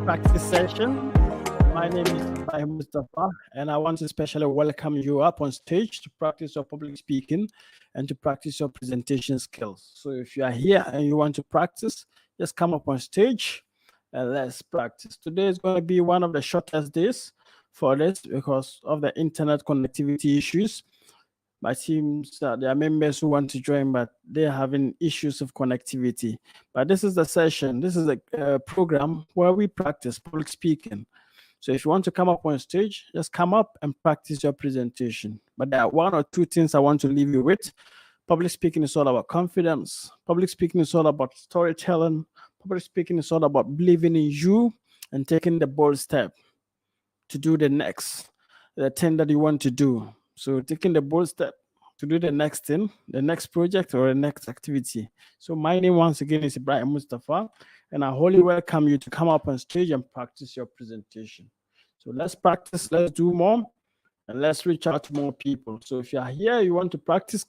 practice session. My name is Ibrahim Mustapha, and I want to especially welcome you up on stage to practice your public speaking and to practice your presentation skills. So if you are here and you want to practice, just come up on stage and let's practice. Today is going to be one of the shortest days for this because of the internet connectivity issues. My teams, there are members who want to join, but they're having issues of connectivity. But this is the session, this is a program where we practice public speaking. So if you want to come up on stage, just come up and practice your presentation. But there are one or two things I want to leave you with. Public speaking is all about confidence. Public speaking is all about storytelling. Public speaking is all about believing in you and taking the bold step to do the thing that you want to do. So taking the bold step to do the next thing, the next project or the next activity. So my name once again is Ibrahim Mustapha, and I wholly welcome you to come up on stage and practice your presentation. So let's practice, let's do more, and let's reach out to more people. So if you are here, you want to practice,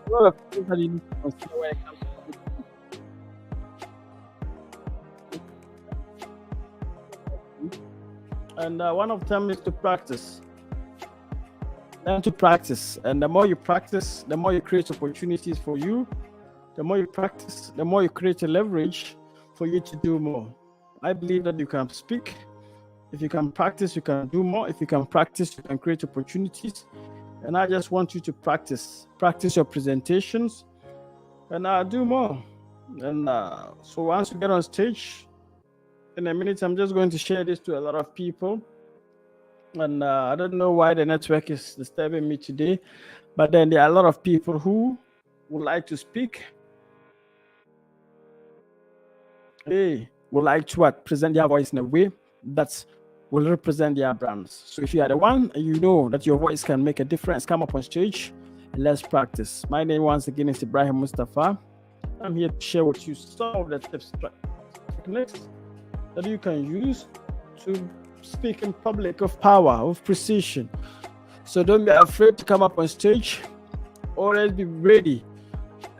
a lot of things that you need to consider when it comes to public speaking. And one of them is to practice. Learn to practice. And the more you practice, the more you create opportunities for you. The more you practice, the more you create a leverage for you to do more. I believe that you can speak. If you can practice, you can do more. If you can practice, you can create opportunities. And I just want you to practice your presentations, and do more. And so once you get on stage, in a minute, I'm just going to share this to a lot of people. And I don't know why the network is disturbing me today, but then there are a lot of people who would like to speak. They would like to present their voice in a way that's will represent their brands. So if you are the one and you know that your voice can make a difference, come up on stage and let's practice. My name once again is Ibrahim Mustapha. I'm here to share with you some of the tips, techniques that you can use to speak in public of power, of precision. So don't be afraid to come up on stage. Always be ready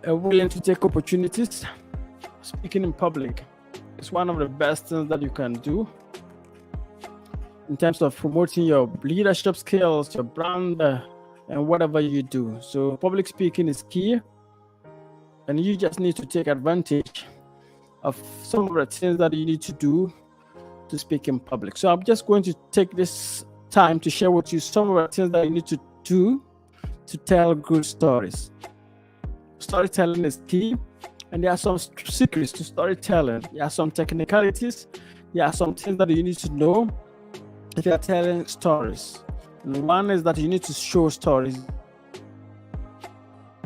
and willing to take opportunities. Speaking in public is one of the best things that you can do in terms of promoting your leadership skills, your brand, and whatever you do. So public speaking is key, and you just need to take advantage of some of the things that you need to do to speak in public. So I'm just going to take this time to share with you some of the things that you need to do to tell good stories. Storytelling is key, and there are some secrets to storytelling. There are some technicalities. There are some things that you need to know if you're telling stories. And one is that you need to show stories.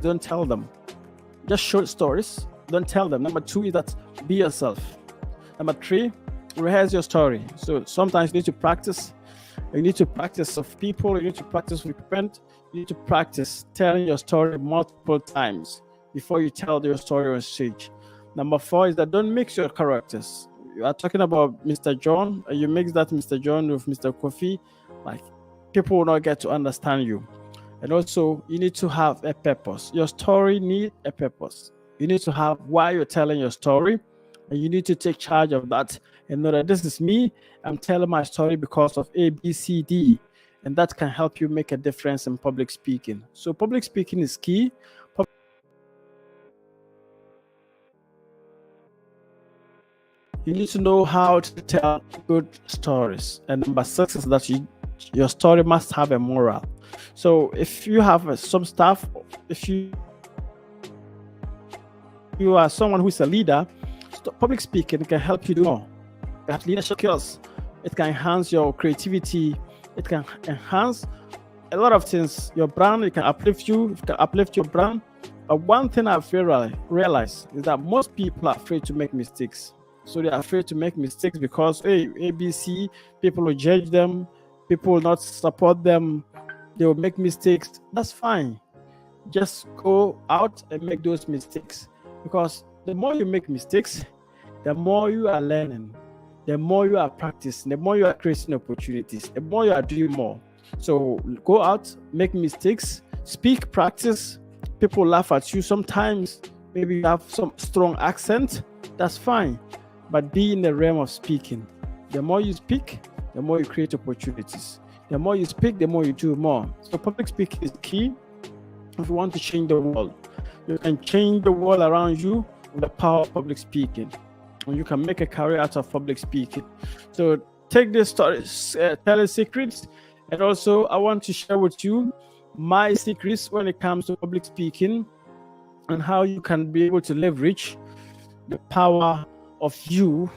Don't tell them. Just show stories. Don't tell them. Number two is that be yourself. Number three, rehearse your story. So sometimes you need to practice You need to practice of people. You need to practice with event. You need to practice telling your story multiple times before you tell your story on stage. Number 4 is that don't mix your characters. You are talking about Mr. John, and you mix that Mr. John with Mr. Kofi, like people will not get to understand you. And also, you need to have a purpose. Your story needs a purpose. You need to have why you're telling your story, and you need to take charge of that and know that this is me. I'm telling my story because of A, B, C, D, and that can help you make a difference in public speaking. So public speaking is key. You need to know how to tell good stories. And number 6 is that your story must have a moral. So if you have some staff, if you are someone who is a leader, public speaking can help you do more. You have leadership skills. It can enhance your creativity. It can enhance a lot of things. Your brand, it can uplift you. It can uplift your brand. But one thing I've realized is that most people are afraid to make mistakes. So they're afraid to make mistakes because, hey, ABC, people will judge them. People will not support them. They will make mistakes. That's fine. Just go out and make those mistakes. Because the more you make mistakes, the more you are learning, the more you are practicing, the more you are creating opportunities, the more you are doing more. So go out, make mistakes, speak, practice. People laugh at you sometimes. Maybe you have some strong accent. That's fine. But be in the realm of speaking. The more you speak, the more you create opportunities. The more you speak, the more you do more. So public speaking is key if you want to change the world. You can change the world around you with the power of public speaking. And you can make a career out of public speaking. So take this story, tell us secrets. And also, I want to share with you my secrets when it comes to public speaking and how you can be able to leverage the power of you.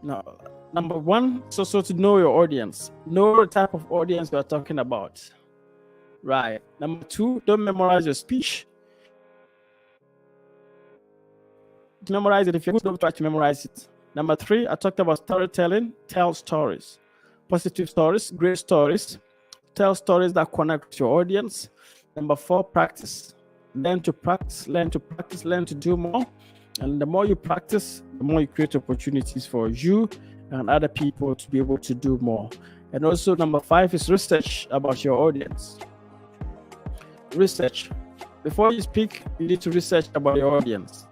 Now, number 1, so to know your audience. Know the type of audience you are talking about. Right. Number 2, don't memorize your speech. Memorize it. If you're good, don't try to memorize it. Number 3, I talked about storytelling. Tell stories. Positive stories, great stories. Tell stories that connect with your audience. Number 4, practice. Learn to practice, learn to practice, learn to do more. And the more you practice, the more you create opportunities for you and other people to be able to do more. And also number 5 is research about your audience. Research. Before you speak, you need to research about your audience.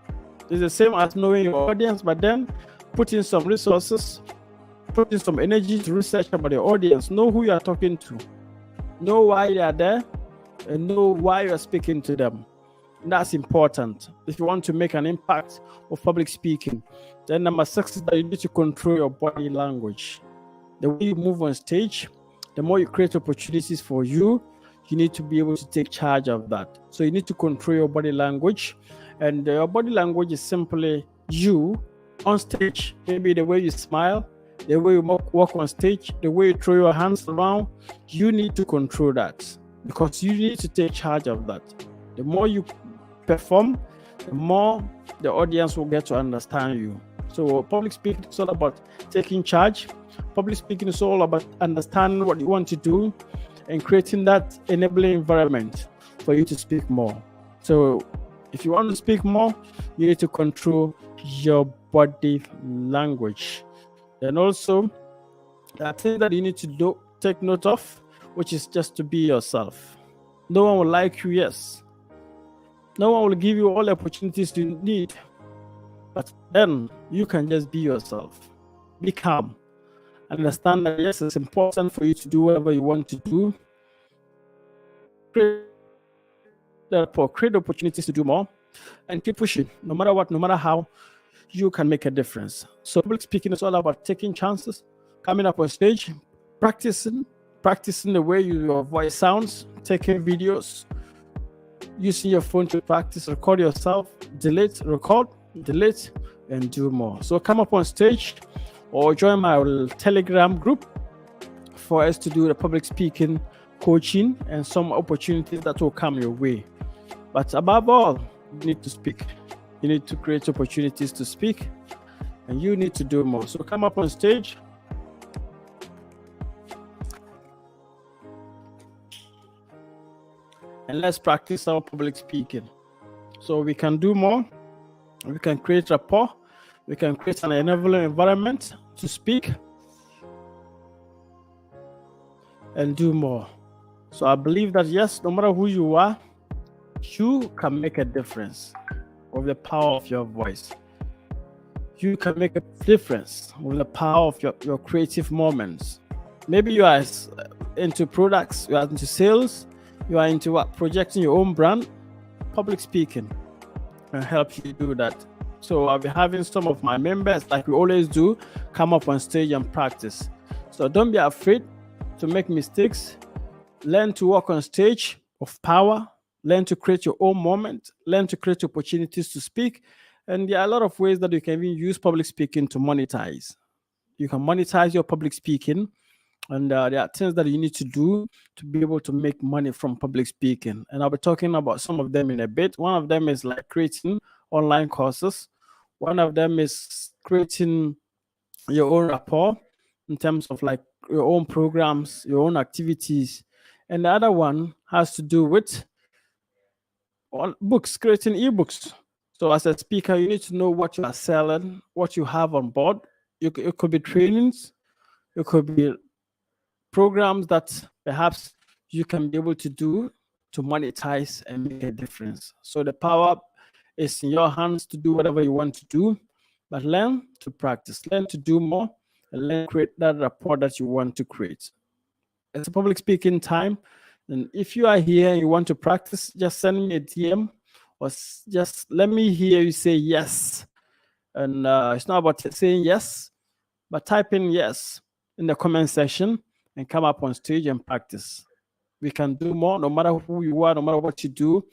It's the same as knowing your audience, but then put in some resources, put in some energy to research about your audience. Know who you are talking to. Know why they are there and know why you are speaking to them. That's important if you want to make an impact of public speaking. Then number 6 is that you need to control your body language. The way you move on stage, the more you create opportunities for you, you need to be able to take charge of that. So you need to control your body language. And your body language is simply you on stage. Maybe the way you smile, the way you walk on stage, the way you throw your hands around. You need to control that because you need to take charge of that. The more you perform, the more the audience will get to understand you. So public speaking is all about taking charge. Public speaking is all about understanding what you want to do and creating that enabling environment for you to speak more. So if you want to speak more, you need to control your body language. Then also, there are things that you need to take note of, which is just to be yourself. No one will like you, yes. No one will give you all the opportunities you need. But then you can just be yourself. Be calm. Understand that yes, it's important for you to do whatever you want to do. Create opportunities to do more and keep pushing. No matter what, no matter how, you can make a difference. So public speaking is all about taking chances, coming up on stage, practicing the way your voice sounds, taking videos, using your phone to practice, record yourself, delete, record, delete, and do more. So come up on stage or join my Telegram group for us to do the public speaking coaching and some opportunities that will come your way. But above all, you need to speak. You need to create opportunities to speak, and you need to do more. So come up on stage. and let's practice our public speaking. So we can do more. We can create rapport. We can create an enabling environment to speak and do more. So I believe that yes, no matter who you are, you can make a difference with the power of your voice. You can make a difference with the power of your creative moments. Maybe you are into products, you are into sales, you are into projecting your own brand. Public speaking can help you do that. So I'll be having some of my members, like we always do, come up on stage and practice. So don't be afraid to make mistakes. Learn to walk on stage of power. Learn to create your own moment. Learn to create opportunities to speak. And there are a lot of ways that you can even use public speaking to monetize. You can monetize your public speaking, and there are things that you need to do to be able to make money from public speaking. And I'll be talking about some of them in a bit. One of them is like creating online courses. One of them is creating your own rapport in terms of like your own programs, your own activities. And the other one has to do with books, creating ebooks. So as a speaker, you need to know what you are selling, what you have on board. It could be trainings, it could be programs that perhaps you can be able to do to monetize and make a difference. So the power is in your hands to do whatever you want to do, but learn to practice, learn to do more, and learn to create that rapport that you want to create. It's a public speaking time. And if you are here and you want to practice, just send me a DM or just let me hear you say yes. And it's not about saying yes, but type in yes in the comment section and come up on stage and practice. We can do more, no matter who you are, no matter what you do.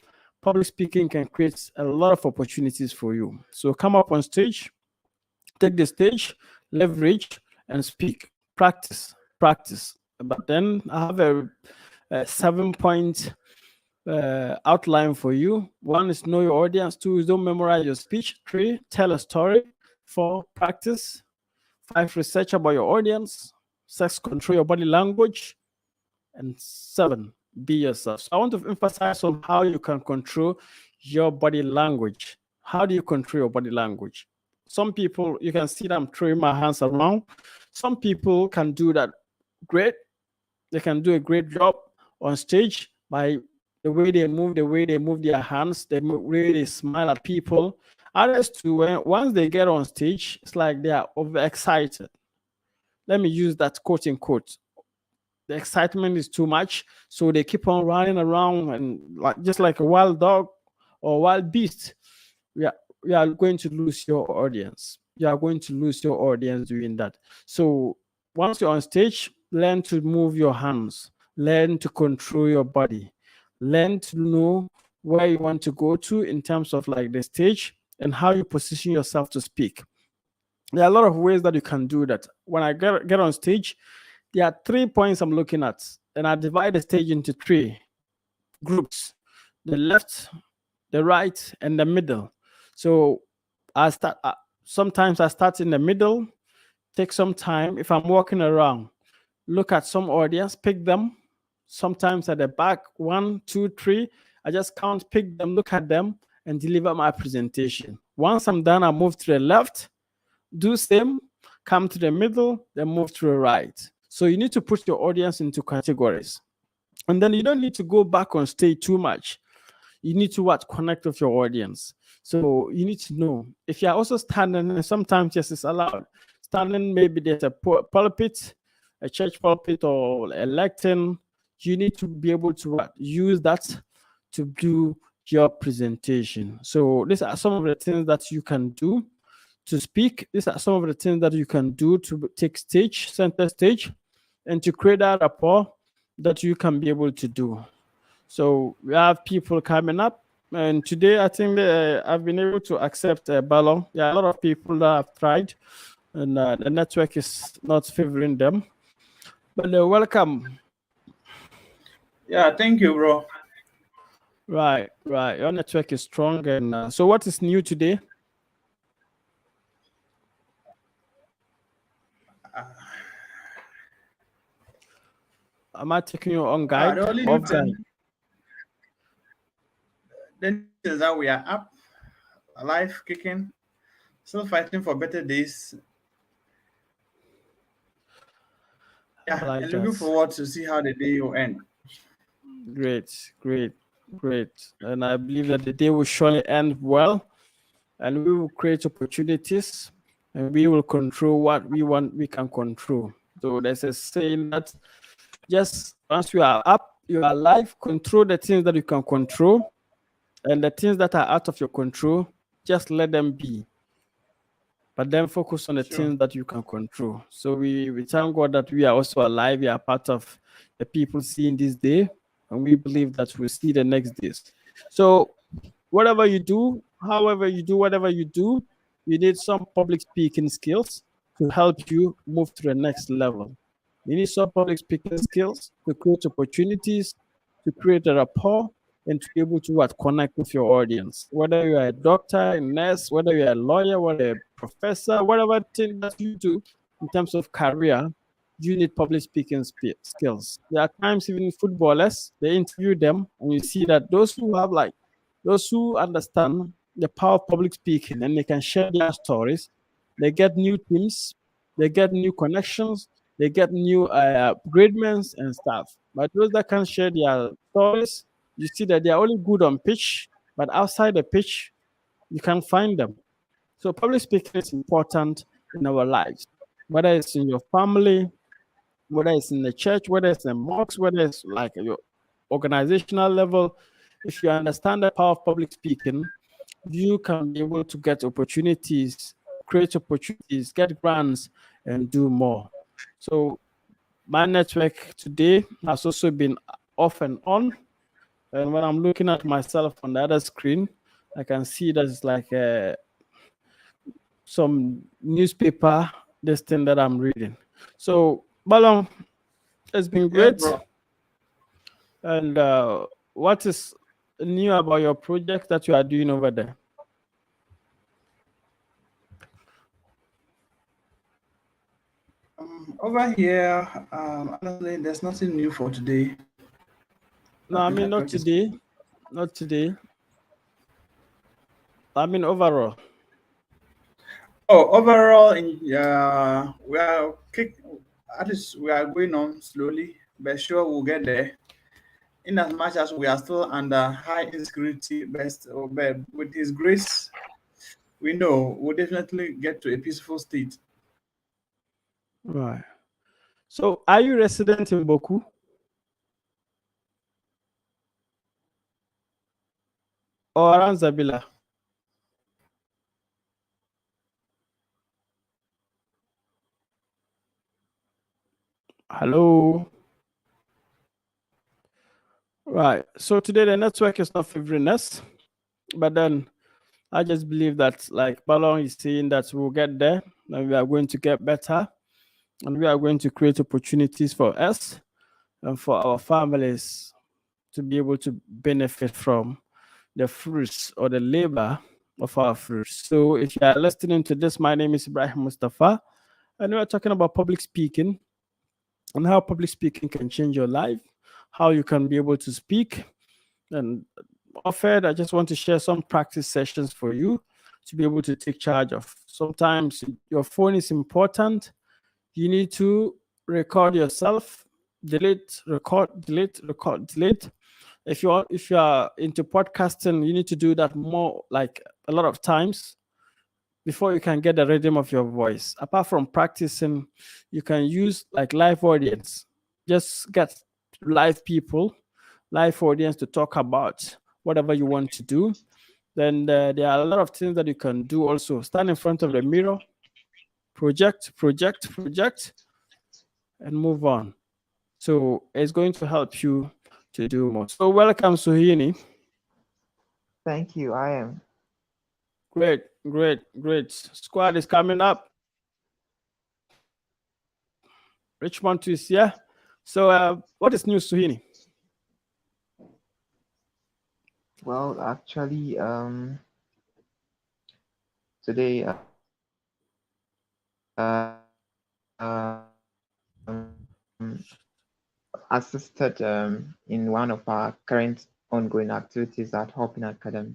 Public speaking can create a lot of opportunities for you. So come up on stage, take the stage, leverage, and speak. Practice, practice. But then I have a 7-point outline for you. 1 is know your audience. 2 is don't memorize your speech. 3, tell a story. 4, practice. 5, research about your audience. 6, control your body language. And 7, be yourself. So I want to emphasize on how you can control your body language. How do you control your body language? Some people, you can see that I'm throwing my hands around. Some people can do that great. They can do a great job on stage by the way they move their hands, the way they smile at people. Others too, once they get on stage, it's like they are overexcited. Let me use that quote unquote. The excitement is too much, so they keep on running around and just like a wild dog or wild beast. We are going to lose your audience. You are going to lose your audience doing that. So once you're on stage, learn to move your hands, learn to control your body, learn to know where you want to go to in terms of like the stage and how you position yourself to speak. There are a lot of ways that you can do that. When I get on stage, there are 3 points I'm looking at, and I divide the stage into 3 groups: the left, the right, and the middle. So I start. Sometimes I start in the middle, take some time. If I'm walking around, look at some audience, pick them. Sometimes at the back, 1, 2, 3. I just count, pick them, look at them, and deliver my presentation. Once I'm done, I move to the left, do same, come to the middle, then move to the right. So you need to put your audience into categories. And then you don't need to go back on stage too much. You need to connect with your audience. So you need to know if you're also standing, and sometimes yes, it's allowed. Standing, maybe there's a pulpit, a church pulpit or a lectern. You need to be able to use that to do your presentation. So these are some of the things that you can do to speak. These are some of the things that you can do to take center stage, and to create that rapport that you can be able to do. So we have people coming up, and today I think I've been able to accept a ballon. There are a lot of people that have tried, and the network is not favoring them. But welcome. Yeah, thank you, bro. Right. Your network is strong, and so what is new today? Am I taking you on guide? The only Off new guide? thing, The news is that we are up, alive, kicking, still fighting for better days. I Yeah, like and looking that. forward to see how the day will end. Great, great, great. And I believe that the day will surely end well, and we will create opportunities, and we will control what we want, we can control. So there's a saying that just once you are up, you are alive, control the things that you can control, and the things that are out of your control, just let them be. But then focus on the Sure. things that you can control. So we thank God that we are also alive. We are part of the people seeing this day, and we believe that we'll see the next days. So whatever you do, however you do, whatever you do, you need some public speaking skills to help you move to the next level. You need some public speaking skills to create opportunities, to create a rapport, and to be able to what, connect with your audience. Whether you are a doctor, a nurse, whether you are a lawyer, whether you're a professor, whatever thing that you do in terms of career, you need public speaking skills. There are times even footballers, they interview them, and you see that those who understand the power of public speaking and they can share their stories, they get new teams, they get new connections, they get new upgradements and stuff. But those that can share their stories, you see that they are only good on pitch, but outside the pitch, you can't find them. So public speaking is important in our lives, whether it's in your family, whether it's in the church, whether it's in mosques, whether it's like your organizational level. If you understand the power of public speaking, you can be able to get opportunities, create opportunities, get grants, and do more. So my network today has also been off and on. And when I'm looking at myself on the other screen, I can see that it's like some newspaper, this thing that I'm reading. So, Balong, it's been Yes, great. bro. And what is new about your project that you are doing over there? Over here, honestly, there's nothing new for today. No, I mean not Network is. today, not today. I mean overall. Oh, overall, we are at least we are going on slowly, but sure we'll get there. In as much as we are still under high insecurity, but with His grace, we know we'll definitely get to a peaceful state. Right. So, are you resident in Boku or around Zabila? Hello. Right. So today the network is not favoring us, but then I just believe that like Balong is saying that we'll get there and we are going to get better and we are going to create opportunities for us and for our families to be able to benefit from the fruits or the labor of our fruits. So if you are listening to this, my name is Ibrahim Mustapha, and we are talking about public speaking and how public speaking can change your life, how you can be able to speak. And offered, I just want to share some practice sessions for you to be able to take charge of. Sometimes your phone is important. You need to record yourself, delete, record, delete, record, delete. If you are into podcasting, you need to do that more like a lot of times before you can get the rhythm of your voice. Apart from practicing, you can use like live audience. Just get live people, live audience to talk about whatever you want to do. Then there are a lot of things that you can do also. Stand in front of the mirror, project, and move on. So it's going to help you to do more. So welcome, Suhini. Thank you. I am. Great. Squad is coming up. Richmond is here. So what is news, Suhini? Well, actually, today assisted in one of our current ongoing activities at Hopin Academy.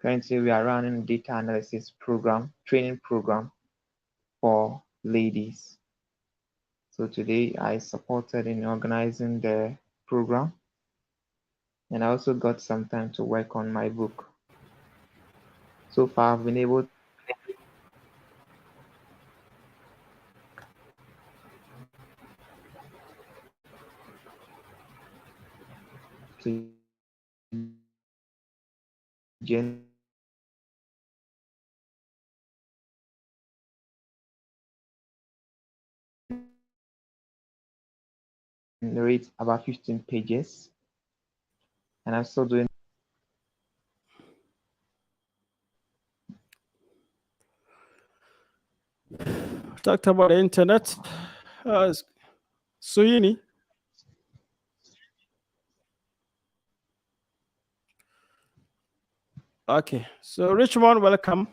Currently, we are running a data analysis program, training program for ladies. So today I supported in organizing the program, and I also got some time to work on my book. So far, I've been able to generate about 15 pages, and I'm still doing. Talked about the internet. Suyini. Okay, so Richmond, welcome.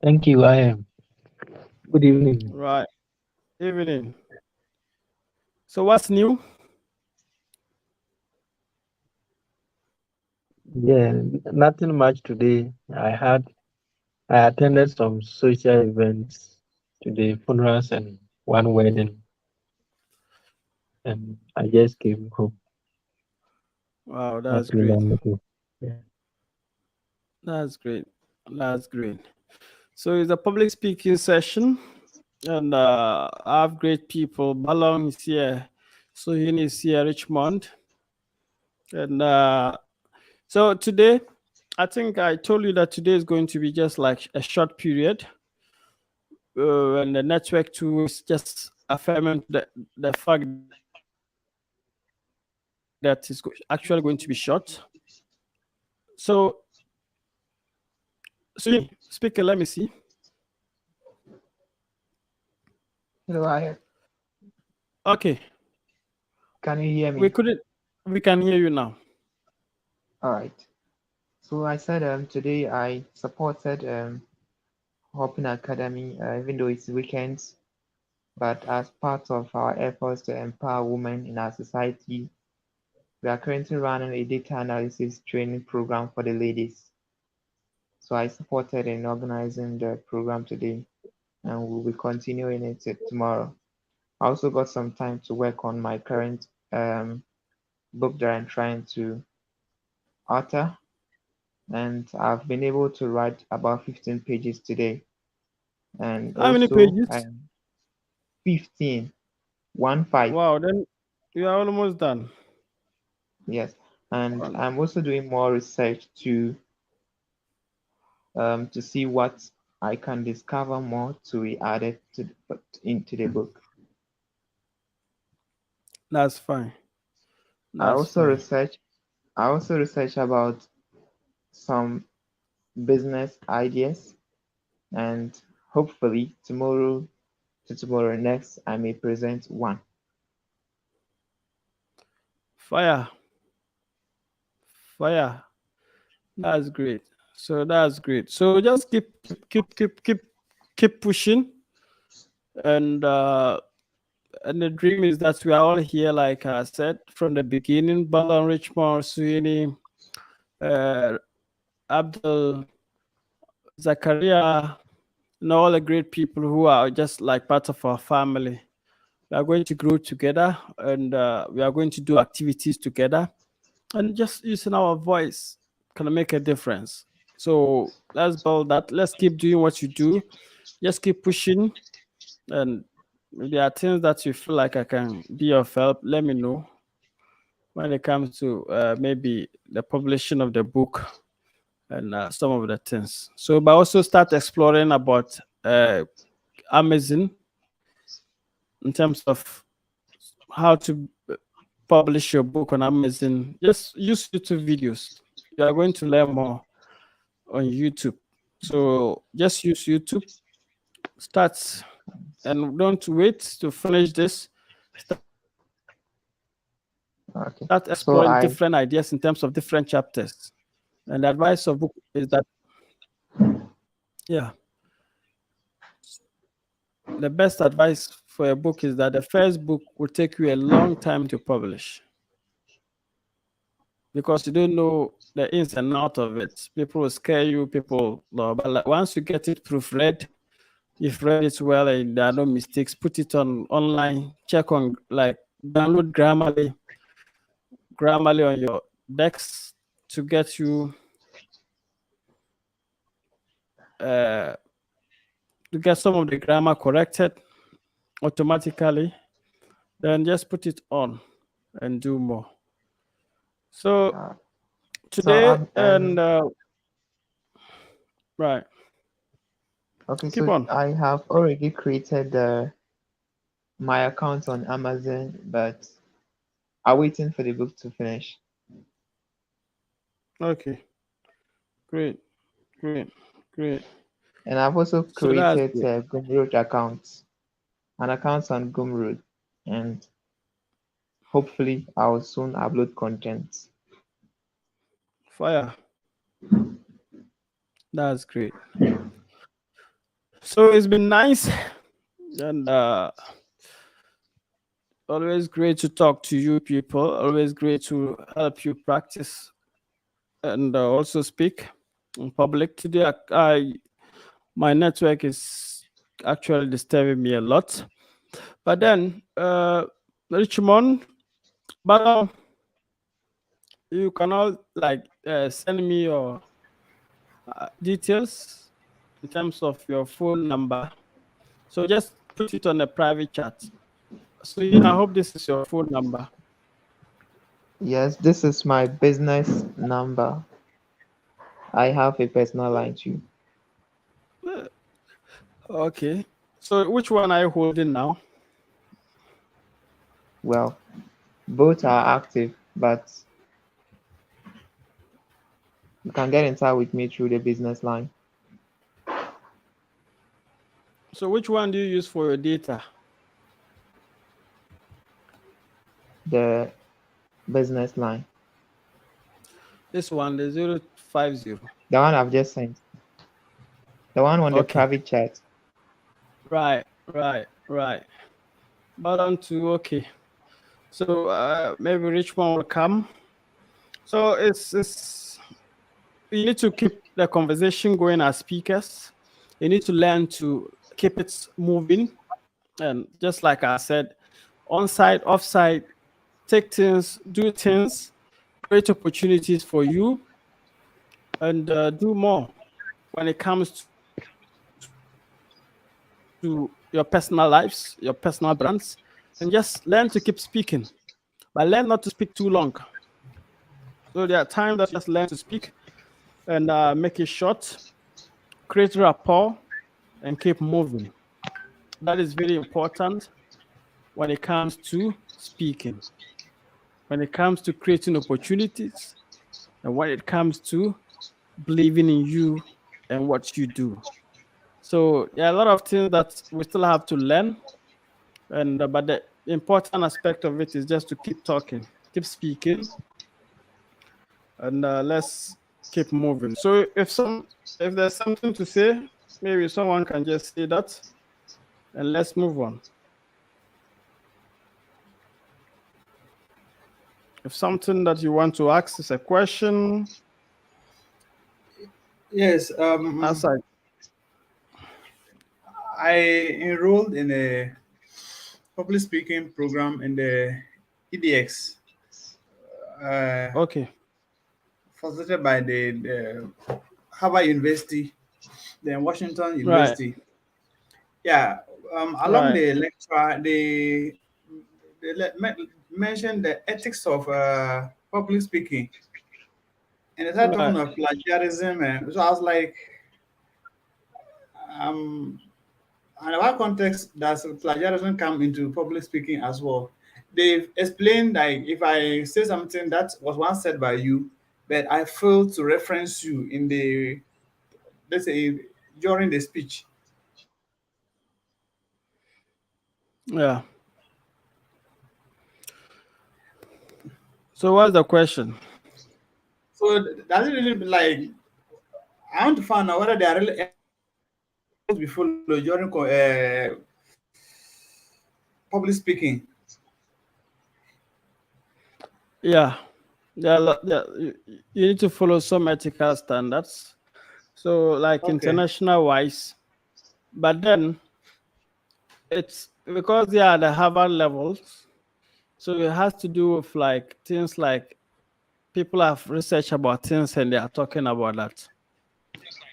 Thank you. I am. Good evening. Right, evening. So what's new? Yeah, nothing much today. I attended some social events today, funerals and one wedding, and I just came home. Wow, Not that's really great. anything. Yeah. That's great. That's great. So it's a public speaking session, and I have great people. Balong is here, Suyini is here, Richmond, and so today, I think I told you that today is going to be just like a short period, and the network too is just affirming the fact that it's actually going to be short. So, speaker, let me see. Hello, I Okay, can you hear me? we can hear you now. All right. So I said today I supported Hopin Academy, even though it's weekends, but as part of our efforts to empower women in our society, we are currently running a data analysis training program for the ladies. So I supported in organizing the program today, and we'll be continuing it tomorrow. I also got some time to work on my current book that I'm trying to author, and I've been able to write about 15 pages today. And How many also, pages? 15, 1 5, Wow, then you are almost done. yes. And I'm also doing more research to see what I can discover more to be added into the book. That's fine. I That's also fine. research I also research about some business ideas, and hopefully tomorrow next I may present one. Fire, fire. That's great. So that's great. So just keep pushing, and the dream is that we are all here, like I said from the beginning. Balon, Richmond, Sweeney, uh, Abdul, Zakaria, and all the great people who are just like part of our family. We are going to grow together, and we are going to do activities together, and just using our voice can make a difference. So let's build that. Let's keep doing what you do. Just keep pushing, and if there are things that you feel like I can be of help, let me know when it comes to maybe the publishing of the book and some of the things. So, but also start exploring about Amazon in terms of how to publish your book on Amazon. Just use YouTube videos. You are going to learn more on YouTube. So just use YouTube. Start and don't wait to finish this. Start Okay. So exploring different ideas in terms of different chapters. And the advice of book is that, yeah, the best advice for a book is that the first book will take you a long time to publish because you don't know the ins and out of it. People will scare you. People, no, but like once you get it proofread, you've read it well and there are no mistakes. Put it on online. Check on like download Grammarly on your decks to get you to get some of the grammar corrected automatically. Then just put it on and do more. So Uh, so today and right. okay, Keep so on. I have already created my account on Amazon, but I'm waiting for the book to finish. Okay. Great. And I've also So that's created good. a Gumroad account, an account on Gumroad, and hopefully I'll soon upload content. Fire. That's great. So it's been nice and always great to talk to you people. Always great to help you practice and also speak in public. Today, my network is actually disturbing me a lot. But then, Richmond, but you can all like send me your details in terms of your phone number. So just put it on a private chat. So I hope this is your phone number. Yes, this is my business number. I have a personal line too. Okay. So which one are you holding now? Well, both are active, but you can get in touch with me through the business line. So which one do you use for your data? The business line. This one, the 050. The one I've just sent. The one on the Okay. private chat. Right. But on to okay. So maybe Richmond will come. So it's you need to keep the conversation going as speakers. You need to learn to keep it moving. And just like I said, on side, off side, take things, do things, create opportunities for you, and do more when it comes to your personal lives, your personal brands, and just learn to keep speaking, but learn not to speak too long. So there are times that you just learn to speak and make it short, create rapport, and keep moving. That is very important when it comes to speaking, when it comes to creating opportunities, and when it comes to believing in you and what you do. So there are a lot of things that we still have to learn, and but the important aspect of it is just to keep talking, keep speaking, and let's keep moving. So if there's something to say, maybe someone can just say that, and let's move on. If something that you want to ask is a question, Yes. I enrolled in a public speaking program in the EDX, okay, facilitated by the Harvard University, then Washington right, University. Yeah, along right, the lecture, mentioned the ethics of public speaking, and they started talking right. of plagiarism. And so I was like, and in what context does plagiarism come into public speaking as well? They've explained like if I say something that was once said by you, but I failed to reference you in the, let's say, during the speech. Yeah. So what's the question? So does it really like I want to find out whether there are really be followed during public speaking. Yeah, you need to follow some ethical standards. So, like Okay. international wise, but then it's because they are the Harvard levels. So it has to do with like things like people have research about things and they are talking about that.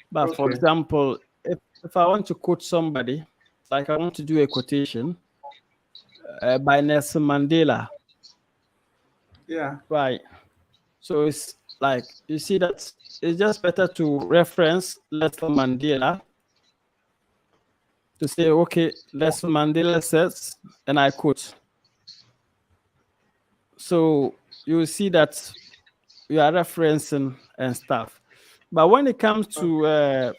But for Okay. example, if I want to quote somebody, like I want to do a quotation by Nelson Mandela, Yeah. right? So it's like you see that it's just better to reference Nelson Mandela to say, okay, Nelson Mandela says, and I quote. So you will see that you are referencing and stuff. But when it comes to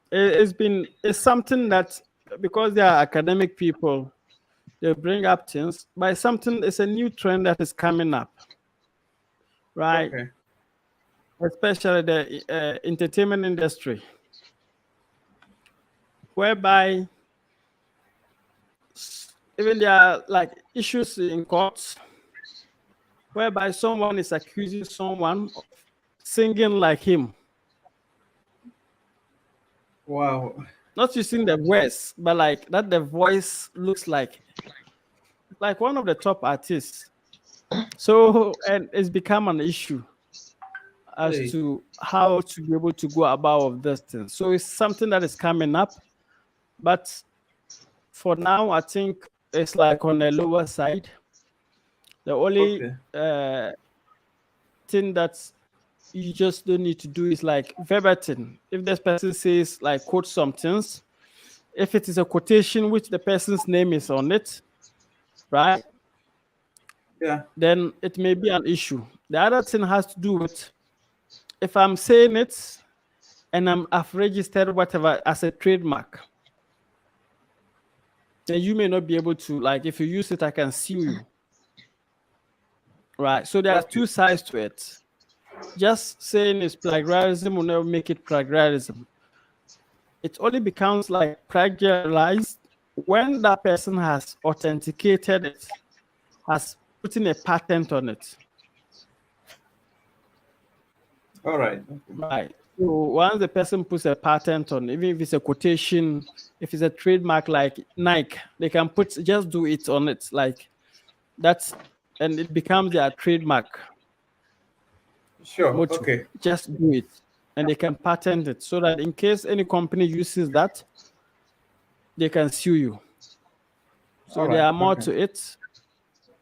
it's something that because they are academic people, they bring up things, but it's a new trend that is coming up, right? Okay. Especially the entertainment industry, whereby even there are like issues in courts, whereby someone is accusing someone of singing like him, Wow. not using the voice, but like that the voice looks like one of the top artists. So, and it's become an issue as Hey. to how to be able to go about this thing. So it's something that is coming up, but for now, I think it's like on the lower side. The only Okay. thing that you just don't need to do is like verbatim. If this person says like quote some things, if it is a quotation which the person's name is on it, right? Yeah. Then it may be an issue. The other thing has to do with if I'm saying it and I've registered whatever as a trademark, then you may not be able to, like, if you use it, I can sue you. Right. So there's Okay. two sides to it. Just saying it's plagiarism will never make it plagiarism. It only becomes like plagiarized when that person has authenticated it, has put in a patent on it. All right. Okay. Right. So once the person puts a patent on, even if it's a quotation, if it's a trademark like Nike, they can just do it on it. Like that's, and it becomes their trademark Sure. motto. Okay. Just do it. And they can patent it so that in case any company uses that, they can sue you. So All there right. are more Okay. to it.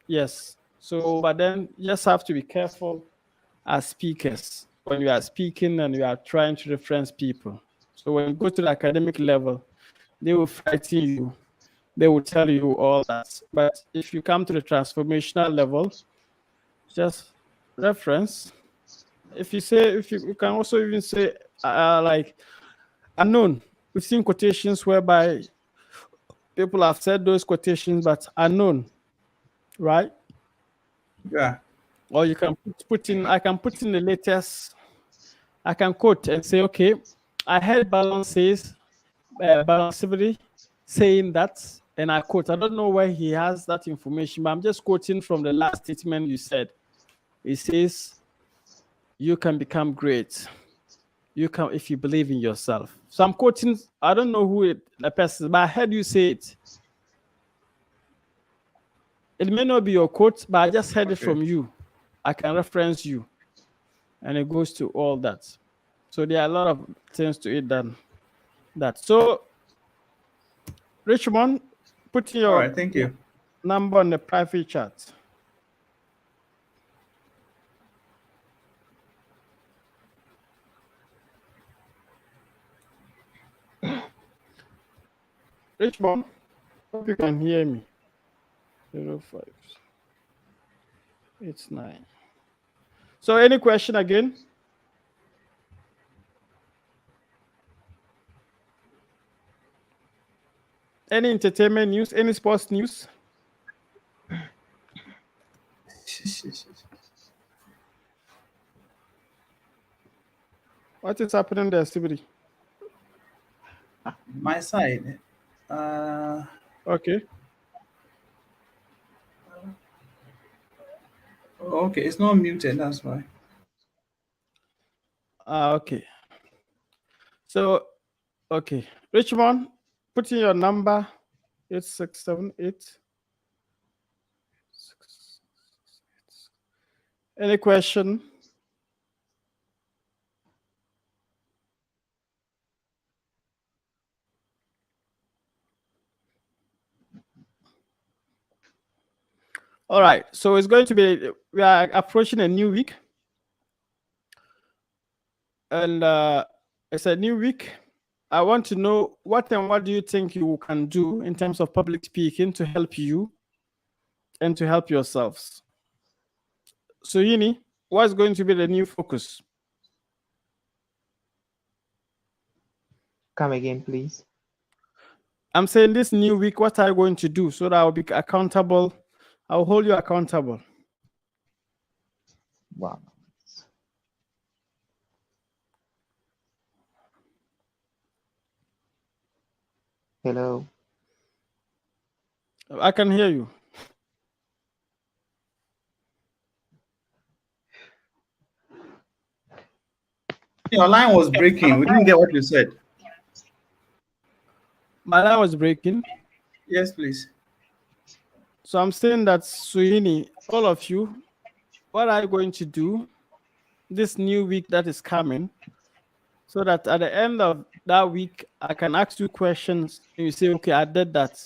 Yes. So, but then you just have to be careful as speakers when you are speaking and you are trying to reference people. So when you go to the academic level, they will frighten you. They will tell you all that. But if you come to the transformational level, just reference. If you can also even say like unknown. We've seen quotations whereby people have said those quotations, but unknown, right? Yeah. Or you can put in, I can put in the latest, I can quote and say, okay, I heard Balancivity saying that, and I quote, I don't know where he has that information, but I'm just quoting from the last statement you said. It says, you can become great. You can if you believe in yourself. So I'm quoting, I don't know who the person is, but I heard you say it. It may not be your quote, but I just heard it Okay. from you. I can reference you. And it goes to all that. So there are a lot of things to it than that. So Richmond, put All your right. Thank you. number on the private chat. Richmond, hope you can hear me. 0589. So any question again? Any entertainment news? Any sports news? What is happening there, Sibiri? My side. Uh, Okay. Okay, it's not muted, that's why. Okay. So, okay. Richmond, put in your number 8678. Any question? All right. So it's going to be, we are approaching a new week. And it's a new week. I want to know what do you think you can do in terms of public speaking to help you and to help yourselves? So, Yini, what's going to be the new focus? Come again, please. I'm saying this new week, what are you going to do so that I'll be accountable? I'll hold you accountable. Wow. Hello. I can hear you. Your line was breaking. We didn't get what you said. My line was breaking. Yes, please. So I'm saying that, Suini, all of you, what are you going to do this new week that is coming so that at the end of that week, I can ask you questions and you say, okay, I did that.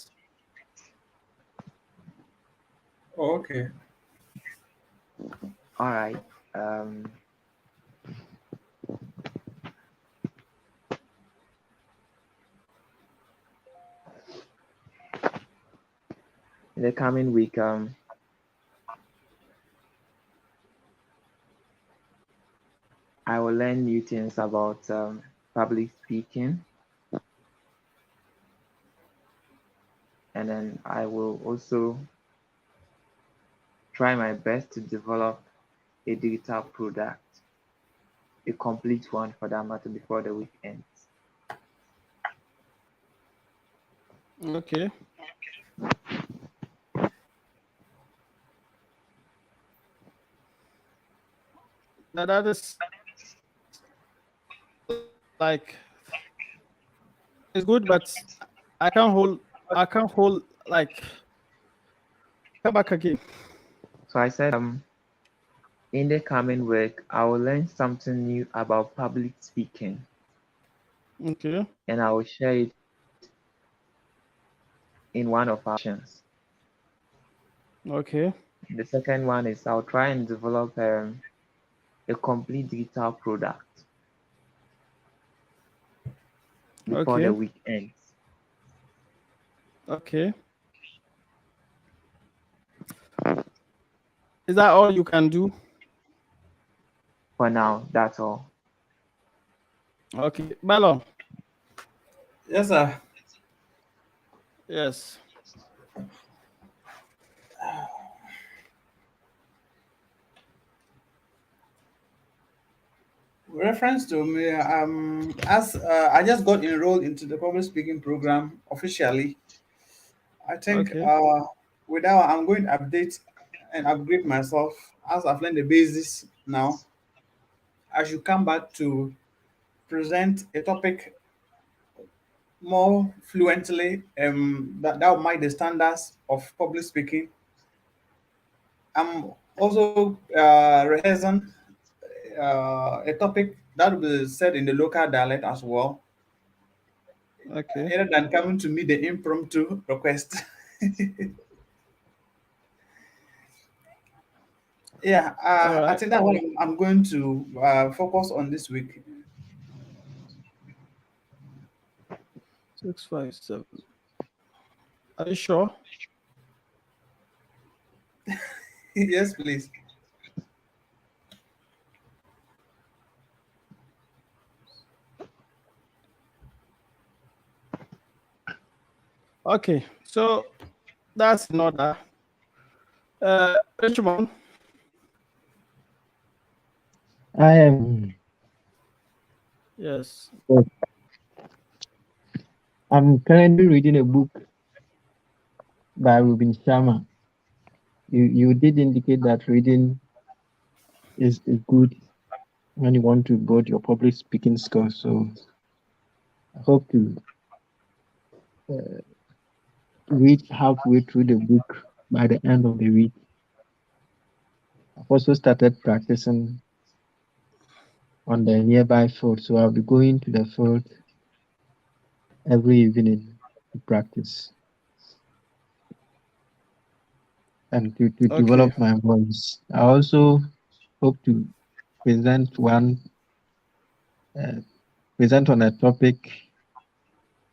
Oh, okay. All right. In the coming week, I will learn new things about public speaking, and then I will also try my best to develop a digital product, a complete one for that matter, before the week ends. Okay. Now that is like, it's good, but I can't hold like, come back again. So I said, in the coming week, I will learn something new about public speaking. Okay. And I will share it in one of our sessions. Okay. The second one is I'll try and develop a complete digital product before the week ends. Okay. Is that all you can do? For now, that's all. Okay. Balon. Yes, sir. Yes. Reference to me, as I just got enrolled into the public speaking program officially. I think Okay. with that, I'm going to update and upgrade myself as I've learned the basics now. I should come back to present a topic more fluently, that will mark the standards of public speaking. I'm also rehearsing a topic that will be said in the local dialect as well, Okay. rather than coming to me the impromptu request. Yeah, All I right. think that what I'm going to focus on this week. 657. Are you sure? Yes, please. Okay. So that's in order. Richmond. I am. Yes. I'm currently reading a book by Rubin Sharma. You did indicate that reading is good when you want to build your public speaking skills. So I hope to reach halfway through the book by the end of the week. I've also started practicing on the nearby field, so I'll be going to the field every evening to practice and to Okay. develop my voice. I also hope to present uh, present on a topic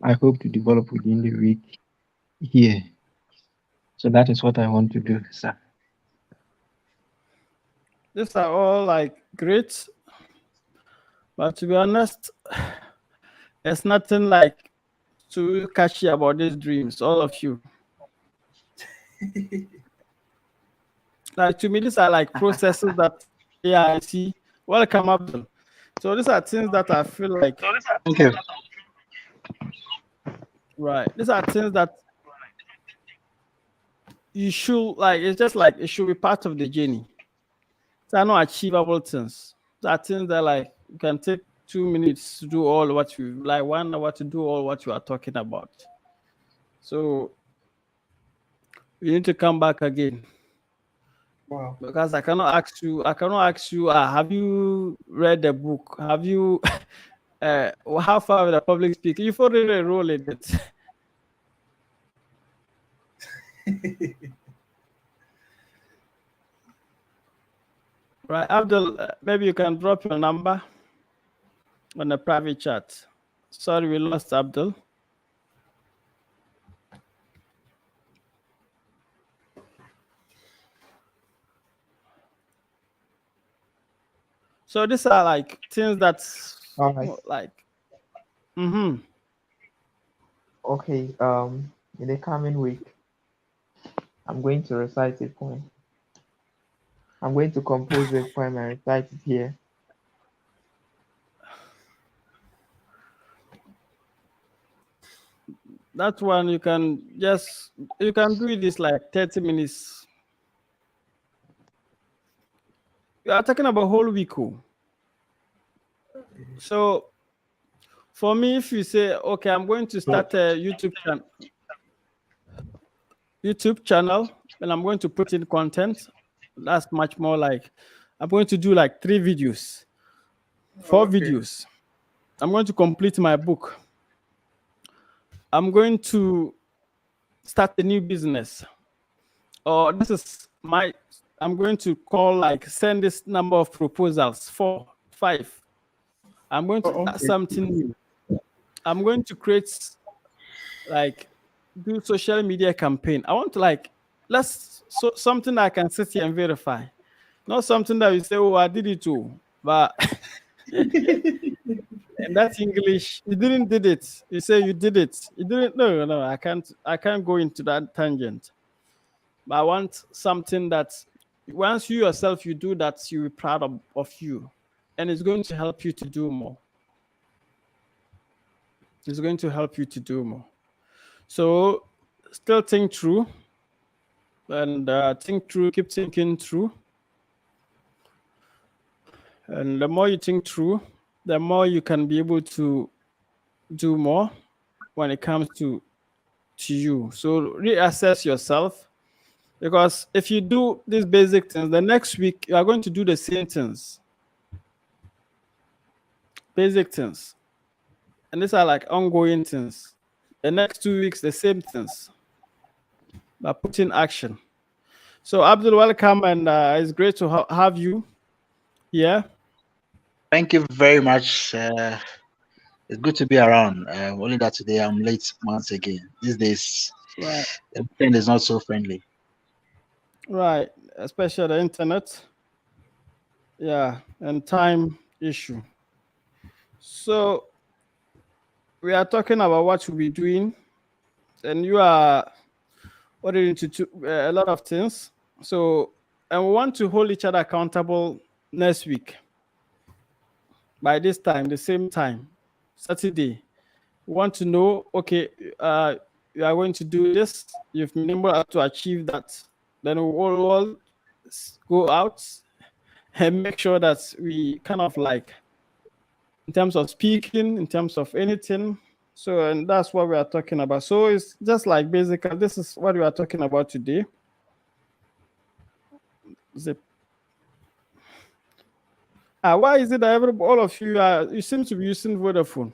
I hope to develop within the week here. So that is what I want to do, sir. These are all like great, but to be honest, there's nothing like too catchy about these dreams, all of you. Like to me, these are like processes that, yeah, I see. Welcome, Abdul. So these are things that I feel like, Thank you. right, these are things that you should like, it's just like it should be part of the journey. These are not achievable things. These are things that like you can take 2 minutes to do all what you like, 1 hour to do all what you are talking about. So you need to come back again. Wow. Because I cannot ask you, have you read the book? Have you how far with the public speaking? You've already enrolled in it. Right, Abdul, maybe you can drop your number on the private chat. Sorry, we lost Abdul. So these are like things that's All right. like, Okay. In the coming week, I'm going to recite a poem. I'm going to compose a poem and recite it here. that one you can do this like 30 minutes. You are talking about whole week. Oh. So for me, if you say, okay, I'm going to start a YouTube channel and I'm going to put in content, that's much more like, I'm going to do like 3 videos, 4 Okay. videos. I'm going to complete my book. I'm going to start a new business. Or I'm going to call like, send this number of proposals, 4, 5. I'm going to start something new. I'm going to create like do social media campaign. I want to like something I can sit here and verify, not something that you say, oh, I did it too, but and that's English. You didn't did it. You say you did it. You didn't. No. I can't go into that tangent. But I want something that once you yourself you do that, you'll be proud of you, and it's going to help you to do more. It's going to help you to do more. So still think through and think through, keep thinking through. And the more you think through, the more you can be able to do more when it comes to you. So reassess yourself, because if you do these basic things, the next week you are going to do the same things. Basic things. And these are like ongoing things. The next 2 weeks, the same things. But put in action. So Abdul, welcome, and it's great to have you here. Thank you very much. It's good to be around. Only that today I'm late once again. These days, Right. the weekend is not so friendly. Right, especially the internet. Yeah, and time issue. So we are talking about what we'll be doing, and you are ordering to a lot of things. So, and we want to hold each other accountable next week by this time, the same time, Saturday. We want to know, okay, you are going to do this. You've been able to achieve that. Then we will all go out and make sure that we kind of like, in terms of speaking, in terms of anything. So, and that's what we are talking about. So it's just like basically, this is what we are talking about today. Zip. Why is it that all of you you seem to be using Vodafone?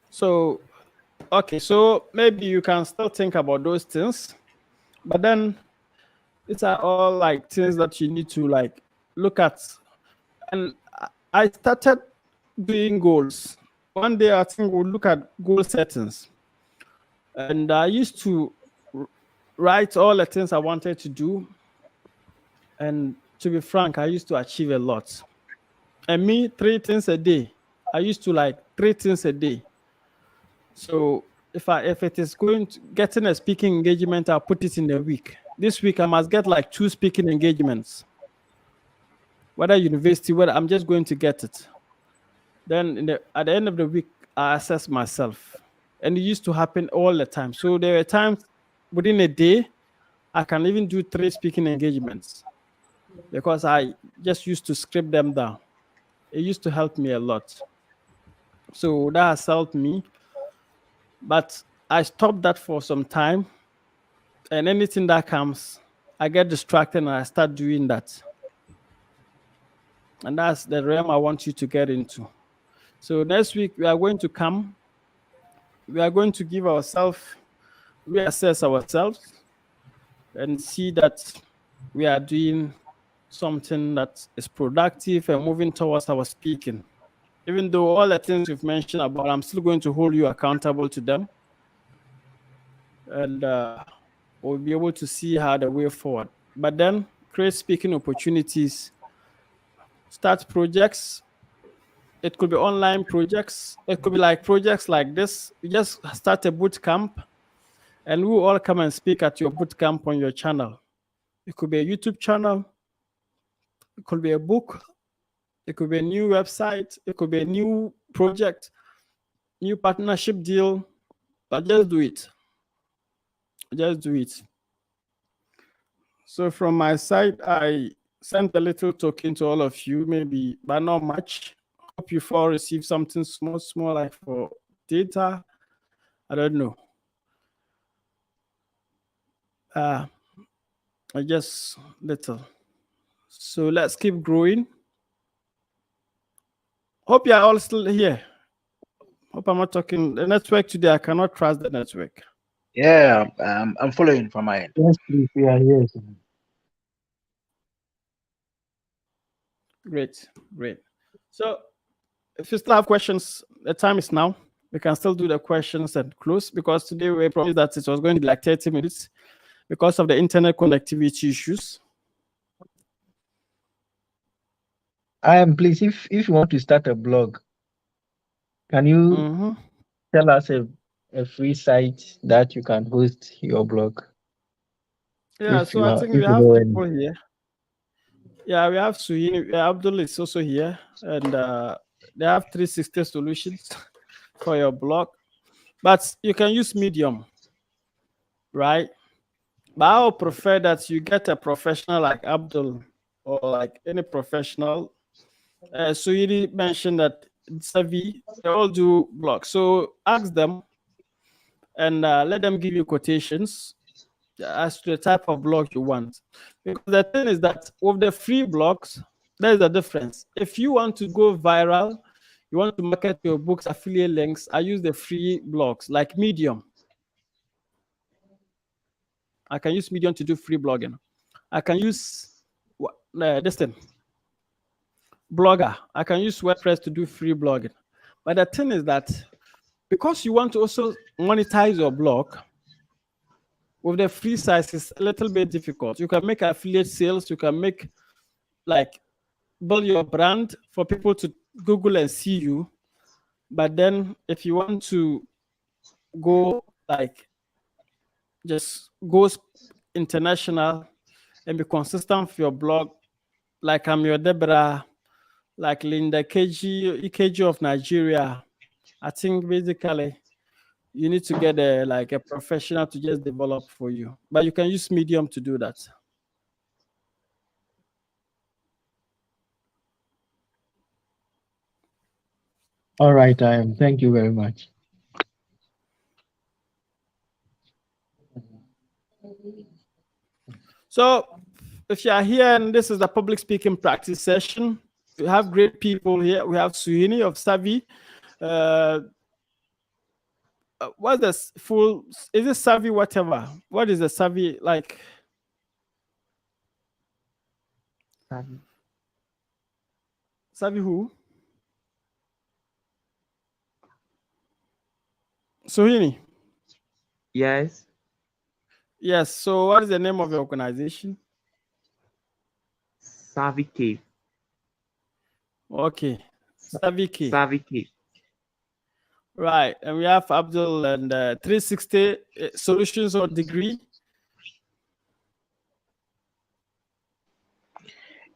So, okay, so maybe you can still think about those things, but then these are all like things that you need to like look at. And I started doing goals. One day I think we'll look at goal settings. And I used to write all the things I wanted to do. And to be frank, I used to achieve a lot. And me, 3 things a day. I used to like 3 things a day. So if it is going to getting a speaking engagement, I'll put it in a week. This week I must get like 2 speaking engagements. Whether university, whether I'm just going to get it. Then at the end of the week, I assess myself. And it used to happen all the time. So there were times within a day, I can even do 3 speaking engagements because I just used to script them down. It used to help me a lot. So that has helped me. But I stopped that for some time. And anything that comes, I get distracted and I start doing that. And that's the realm I want you to get into. So next week, we are going to come. We are going to give ourselves, reassess ourselves, and see that we are doing something that is productive and moving towards our speaking. Even though all the things you've mentioned about, I'm still going to hold you accountable to them. And we'll be able to see how the way forward. But then create speaking opportunities, start projects. It could be online projects. It could be like projects like this. You just start a boot camp and we will all come and speak at your boot camp on your channel. It could be a YouTube channel. It could be a book. It could be a new website. It could be a new project, new partnership deal. But just do it. Just do it. So from my side, I sent a little token to all of you, maybe, but not much. Hope you all receive something small, like for data. I don't know. I just little. So let's keep growing. Hope you are all still here. Hope I'm not talking. The network today, I cannot trust the network. Yeah, I'm following from my end. Yes, please, we are here. Sir. Great. So if you still have questions, the time is now. We can still do the questions and close because today we promised that it was going to be like 30 minutes because of the internet connectivity issues. Please, if you want to start a blog, can you tell us a free site that you can host your blog? Yeah, so I think we have people here. Yeah, we have Suhini. Abdul is also here, and they have 360 solutions for your blog. But you can use Medium, right? But I would prefer that you get a professional like Abdul or like any professional. Suhini mentioned that Savi, they all do blogs. So ask them and let them give you quotations as to the type of blog you want. Because the thing is that with the free blogs, there's a difference. If you want to go viral, you want to market your books, affiliate links, I use the free blogs like Medium. I can use Medium to do free blogging. I can use this thing, Blogger. I can use WordPress to do free blogging. But the thing is that because you want to also monetize your blog, with the free sites, it's a little bit difficult. You can make affiliate sales. You can make like build your brand for people to Google and see you. But then if you want to go like just go international and be consistent for your blog, like I'm your Deborah, like Linda EKG of Nigeria. I think basically you need to get a professional to just develop for you, but you can use Medium to do that. All right, I am. Thank you very much. So if you are here and this is the public speaking practice session, we have great people here. We have Suhini of Savvy. What's the full? Is it Savvy whatever? What is the Savvy like? Savvy who? Suhini. Yes. Yes. So what is the name of your organization? Savvy Cave. Okay. Savvy Cave. Savvy Cave. Right. And we have Abdul and 360 Solutions or Degree.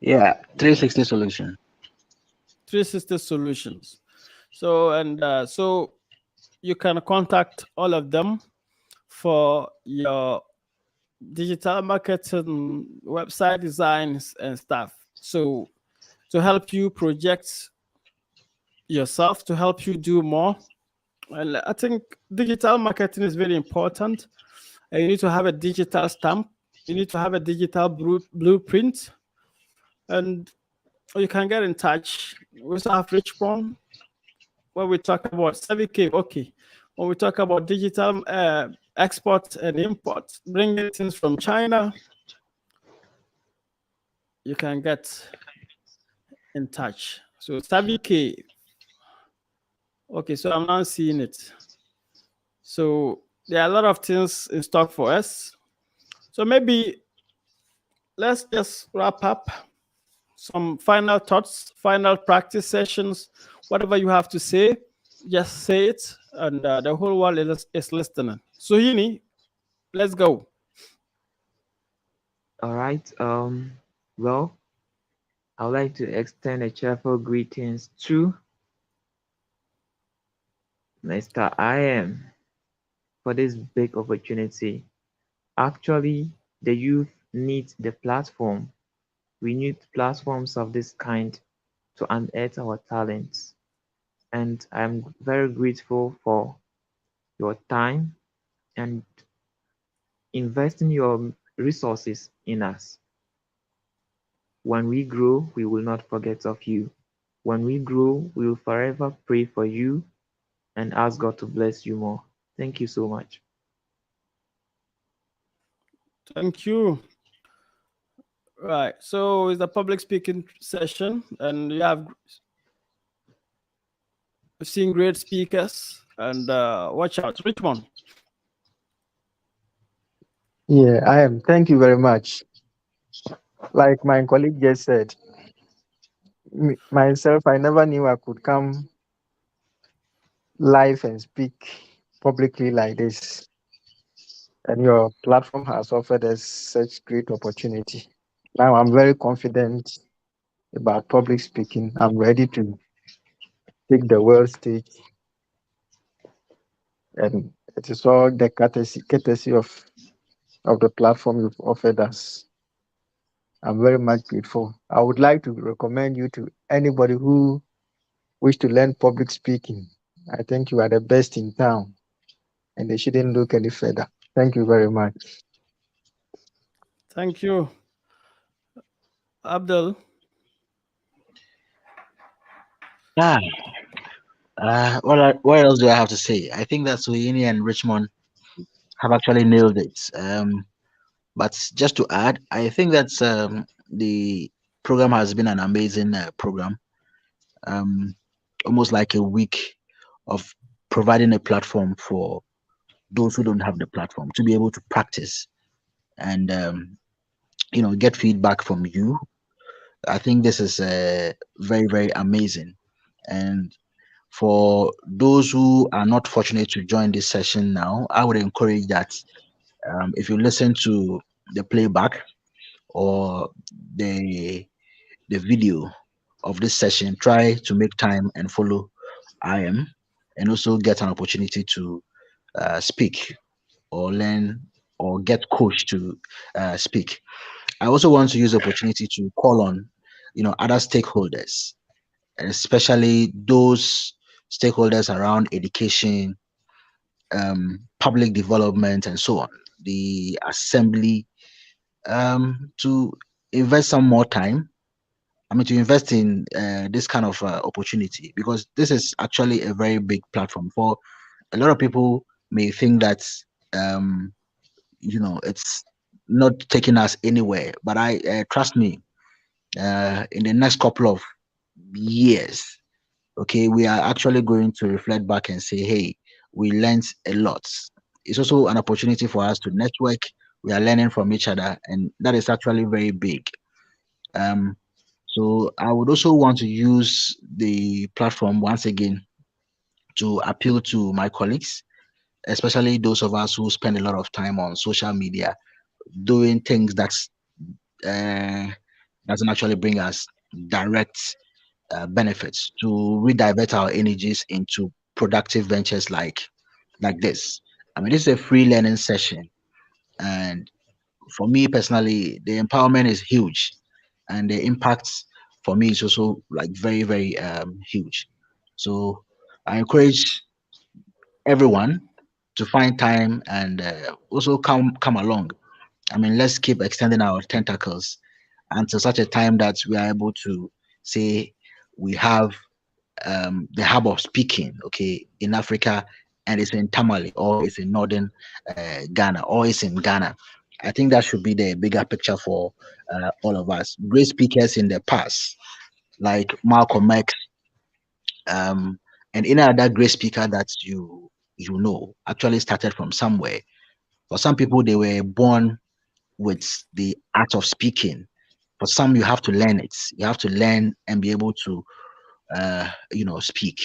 Yeah, 360 solution. 360 Solutions. So, and so you can contact all of them for your digital marketing, website designs, and stuff. So, to help you project yourself, to help you do more. And I think digital marketing is very important. And you need to have a digital stamp. You need to have a digital blueprint. And you can get in touch. We also have Richmond, when we talk about Savvy. Okay. When we talk about digital export and import, bringing things from China, you can get in touch. So Savvy. Okay, so I'm now seeing it. So there are a lot of things in stock for us. So maybe let's just wrap up. Some final thoughts, final practice sessions, whatever you have to say, just say it, and the whole world is listening. So, Yini, let's go. All right. Well, I would like to extend a cheerful greetings to Mr. IM for this big opportunity. Actually, the youth needs the platform. We need platforms of this kind to unearth our talents. And I'm very grateful for your time and investing your resources in us. When we grow, we will not forget of you. When we grow, we will forever pray for you and ask God to bless you more. Thank you so much. Thank you. Right. So it's a public speaking session, and you have seen great speakers. And watch out, Richmond. Yeah, I am. Thank you very much. Like my colleague just said, myself, I never knew I could come live and speak publicly like this. And your platform has offered us such great opportunity. Now I'm very confident about public speaking. I'm ready to take the world stage, and it is all the courtesy of the platform you've offered us. I'm very much grateful. I would like to recommend you to anybody who wish to learn public speaking. I think you are the best in town, and they shouldn't look any further. Thank you very much. Thank you, Abdul. Yeah. What else do I have to say? I think that Suhini and Richmond have actually nailed it. But just to add, I think that the program has been an amazing program. Almost like a week of providing a platform for those who don't have the platform to be able to practice and get feedback from you. I think this is very, very amazing. And for those who are not fortunate to join this session now, I would encourage that if you listen to the playback or the video, of this session, try to make time and follow I am, and also get an opportunity to speak or learn or get coached to speak. I also want to use the opportunity to call on, other stakeholders, especially those stakeholders around education, public development, and so on. The assembly, to invest some more time. I mean, to invest in this kind of opportunity, because this is actually a very big platform. For a lot of people may think that um, it's not taking us anywhere, but I trust me. In the next couple of years, okay, we are actually going to reflect back and say, hey, we learned a lot. It's also an opportunity for us to network. We are learning from each other, and that is actually very big. Um, so I would also want to use the platform once again to appeal to my colleagues, especially those of us who spend a lot of time on social media doing things uh, doesn't actually bring us direct benefits, to redivert our energies into productive ventures like this. I mean, this is a free learning session, and for me personally, the empowerment is huge, and the impact for me is also like very very huge. So I encourage everyone to find time and also come along. I mean, let's keep extending our tentacles until such a time that we are able to say we have the hub of speaking, okay, in Africa, and it's in Tamale, or it's in northern Ghana, or it's in Ghana. I think that should be the bigger picture for all of us. Great speakers in the past, like Malcolm X, um, and any other great speaker that you know actually started from somewhere. For some people, they were born with the art of speaking. For some, you have to learn it. You have to learn and be able to speak.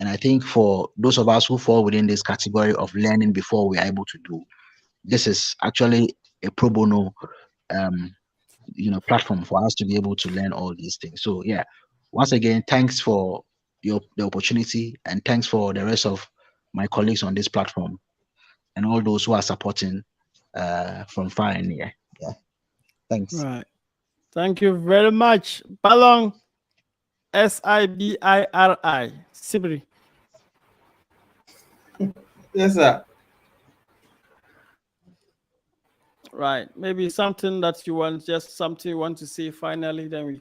And I think for those of us who fall within this category of learning before we are able to do, this is actually a pro bono, um, platform for us to be able to learn all these things. So yeah, once again, thanks for the opportunity, and thanks for the rest of my colleagues on this platform and all those who are supporting from far and near. Yeah, thanks. Right. Thank you very much. Balong, Sibiri. Sibiri. Yes, sir. Right. Maybe something that you want, just something you want to say finally, then we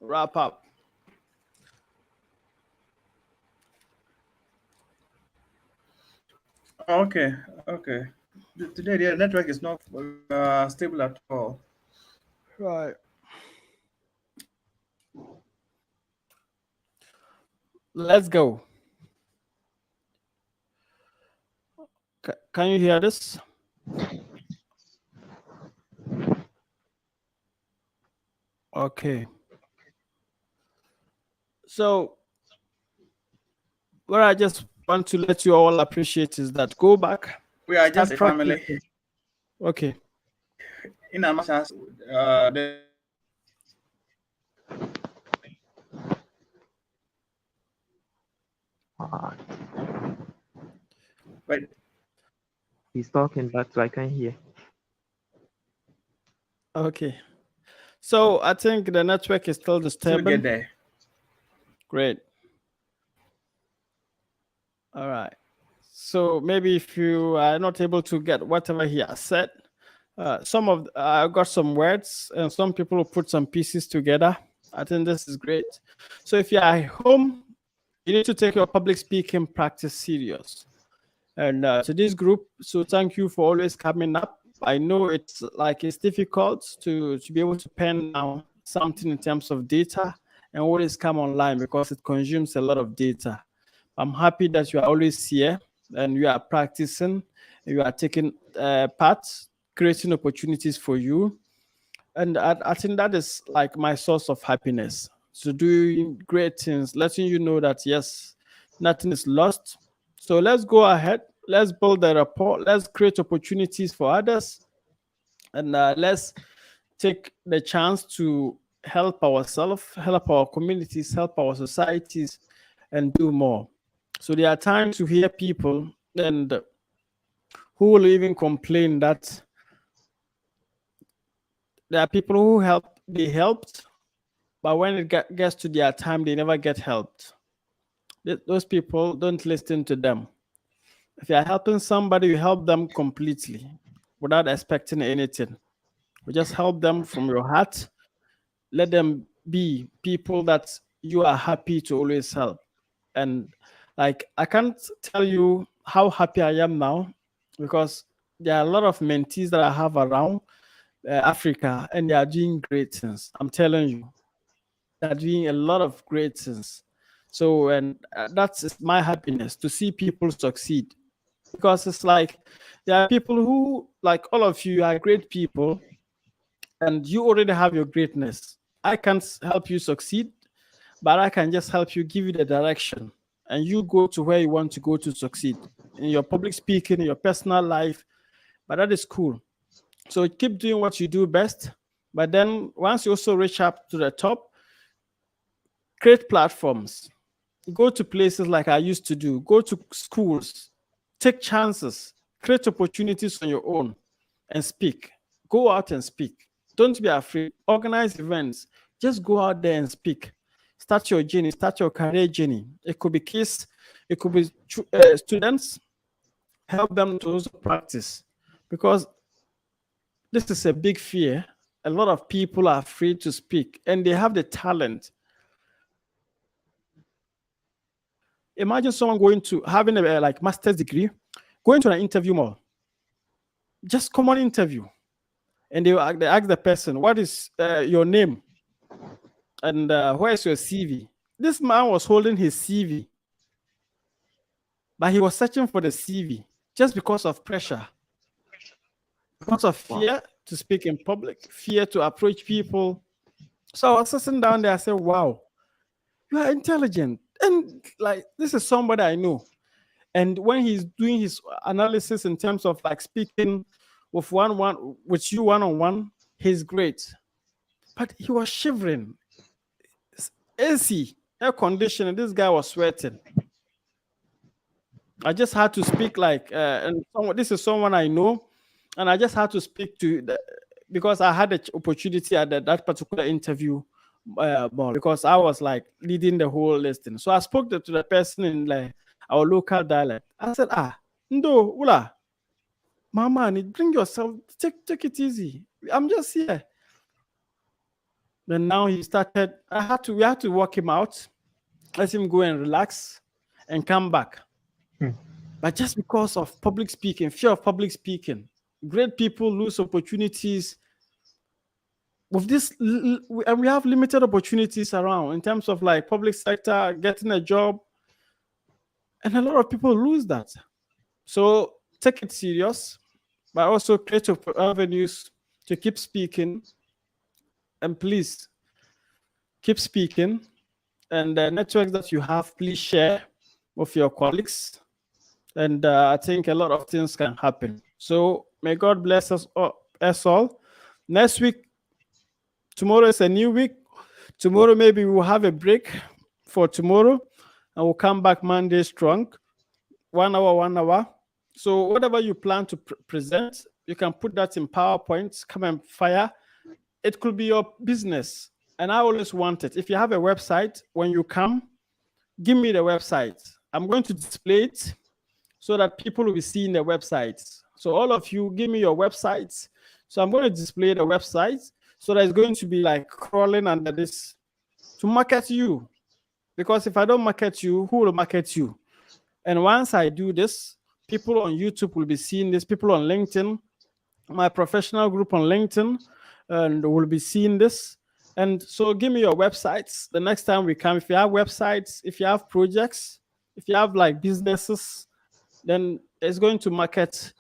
wrap up. Okay, okay. Today the network is not stable at all. Right. Let's go. Can you hear this? Okay. So, what I just want to let you all appreciate is that go back, We are start just a family. practicing. Okay. In as much as the Ah, wait, he's talking, but I can't hear. Okay. So I think the network is still till we disturbing. get there. Great. All right. So maybe if you are not able to get whatever he has said, I got some words, and some people will put some pieces together. I think this is great. So if you are at home, you need to take your public speaking practice serious. And to this group, so thank you for always coming up. I know it's difficult to be able to pen down something in terms of data and always come online because it consumes a lot of data. I'm happy that you are always here and you are practicing, you are taking part, creating opportunities for you. And I think that is like my source of happiness. So doing great things, letting you know that yes, nothing is lost. So let's go ahead. Let's build a rapport. Let's create opportunities for others, and let's take the chance to help ourselves, help our communities, help our societies, and do more. So there are times you hear people and who will even complain that there are people who they helped, but when it gets to their time, they never get helped. Those people, don't listen to them. If you're helping somebody, you help them completely without expecting anything. You just help them from your heart. Let them be people that you are happy to always help. And like, I can't tell you how happy I am now, because there are a lot of mentees that I have around Africa, and they are doing great things. I'm telling you, they are doing a lot of great things. So, and that's my happiness to see people succeed, because it's like there are people who, like all of you, are great people, and you already have your greatness. I can't help you succeed, but I can just help you, give you the direction, and you go to where you want to go to succeed in your public speaking, in your personal life. But that is cool. So keep doing what you do best. But then once you also reach up to the top, create platforms. Go to places like I used to do. Go to schools. Take chances. Create opportunities on your own and speak. Go out and speak. Don't be afraid. Organize events. Just go out there and speak. Start your journey. Start your career journey. It could be kids. It could be students. Help them to also practice, because this is a big fear. A lot of people are afraid to speak, and they have the talent. Imagine someone going to having a like master's degree, going to an interview more, just common interview, and they ask the person, "What is your name? And where's your CV?" This man was holding his CV, but he was searching for the CV just because of pressure, because of fear to speak in public, fear to approach people. So I was sitting down there, I said, "Wow, you are intelligent." And like, this is somebody I know. And when he's doing his analysis in terms of like speaking with with you one on one, he's great. But he was shivering. AC, air conditioning. This guy was sweating. I just had to speak like, and this is someone I know, and I just had to speak to because I had the opportunity at that particular interview. More because I was like leading the whole listing. So I spoke to the person in like our local dialect. I said, "Ndo, ula, mama, bring yourself, take it easy. I'm just here." Then now he started. We had to walk him out, let him go and relax, and come back. But just because of public speaking, fear of public speaking, great people lose opportunities. With this, and we have limited opportunities around in terms of like public sector, getting a job, and a lot of people lose that. So take it serious, but also create avenues to keep speaking, and please keep speaking. And the networks that you have, please share with your colleagues, and I think a lot of things can happen. So may God bless us all. Next week, tomorrow is a new week. Tomorrow, maybe we'll have a break for tomorrow, and we'll come back Monday strong. 1 hour, 1 hour. So whatever you plan to present, you can put that in PowerPoint, come and fire. It could be your business. And I always want it. If you have a website, when you come, give me the website. I'm going to display it so that people will be seeing the websites. So all of you, give me your websites. So I'm going to display the website. So that it's going to be like crawling under this to market you. Because if I don't market you, who will market you? And once I do this, people on YouTube will be seeing this, people on LinkedIn, my professional group on LinkedIn, and will be seeing this. And so give me your websites. The next time we come, if you have websites, if you have projects, if you have like businesses, then it's going to market,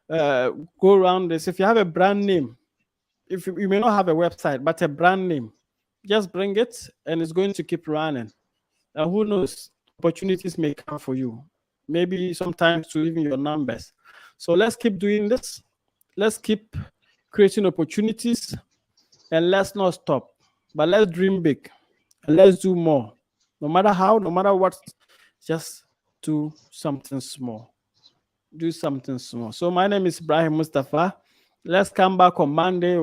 go around this. If you have a brand name, if you may not have a website, but a brand name, just bring it and it's going to keep running. And who knows, opportunities may come for you. Maybe sometimes to even your numbers. So let's keep doing this. Let's keep creating opportunities, and let's not stop. But let's dream big and let's do more. No matter how, no matter what, just do something small. Do something small. So my name is Ibrahim Mustapha. Let's come back on Monday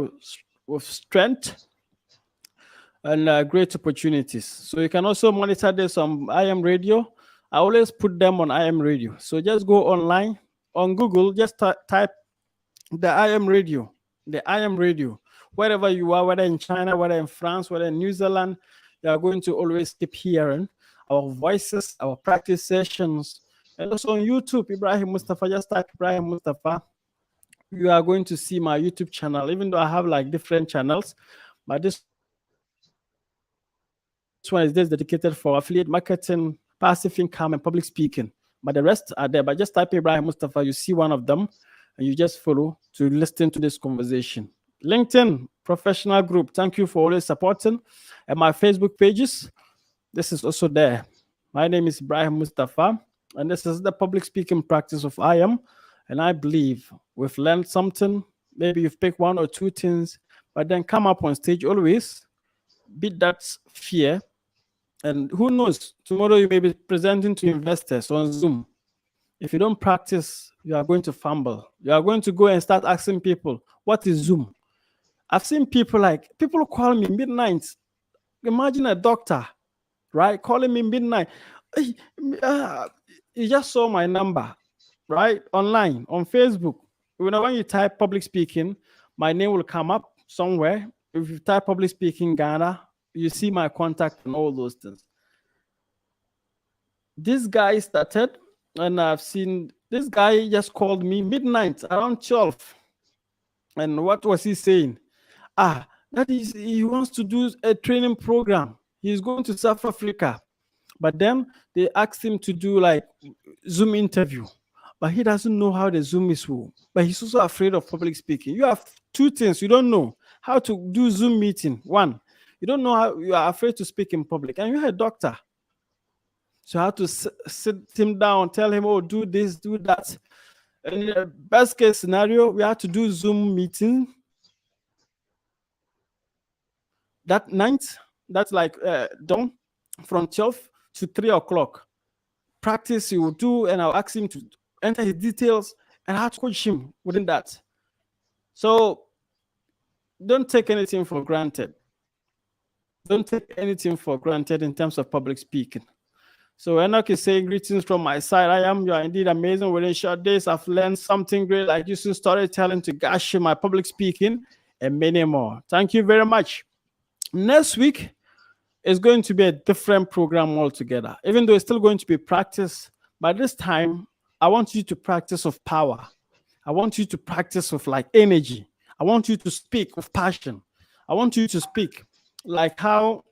with strength and great opportunities. So you can also monitor this on IM Radio. I always put them on IM Radio. So just go online on Google, just type the IM Radio, the IM Radio. Wherever you are, whether in China, whether in France, whether in New Zealand, you are going to always keep hearing our voices, our practice sessions. And also on YouTube, Ibrahim Mustapha, just type Ibrahim Mustapha. You are going to see my YouTube channel, even though I have like different channels, but this one is just dedicated for affiliate marketing, passive income, and public speaking. But the rest are there. But just type Ibrahim Mustapha, you see one of them, and you just follow to listen to this conversation. LinkedIn professional group, thank you for always supporting. And my Facebook pages, this is also there. My name is Ibrahim Mustapha, and this is the public speaking practice of IM. And I believe we've learned something. Maybe you've picked one or two things, but then come up on stage always, beat that fear. And who knows, tomorrow you may be presenting to investors on Zoom. If you don't practice, you are going to fumble. You are going to go and start asking people, what is Zoom? I've seen people call me midnight. Imagine a doctor, right? Calling me midnight. You just saw my number, right? Online, on Facebook. When you type public speaking, my name will come up somewhere. If you type public speaking Ghana, you see my contact and all those things. This guy started, and I've seen this guy just called me midnight around 12. And what was he saying? That is, he wants to do a training program. He's going to South Africa. But then they asked him to do like Zoom interview. But he doesn't know how the Zoom is. But he's also afraid of public speaking. You have two things. You don't know how to do Zoom meeting. One, you don't know how, you are afraid to speak in public. And you're a doctor. So you have to sit him down, tell him, oh, do this, do that. And in the best case scenario, we have to do Zoom meeting that night. That's like dawn from 12 to 3 o'clock. Practice you will do, and I'll ask him to enter his details, and I have to coach him within that. So don't take anything for granted. Don't take anything for granted in terms of public speaking. So Enoch is saying, greetings from my side. You are indeed amazing. Within short days, I've learned something great, like using storytelling to gush my public speaking and many more. Thank you very much. Next week is going to be a different program altogether, even though it's still going to be practice. But this time, I want you to practice with power. I want you to practice with like energy. I want you to speak with passion. I want you to speak like how,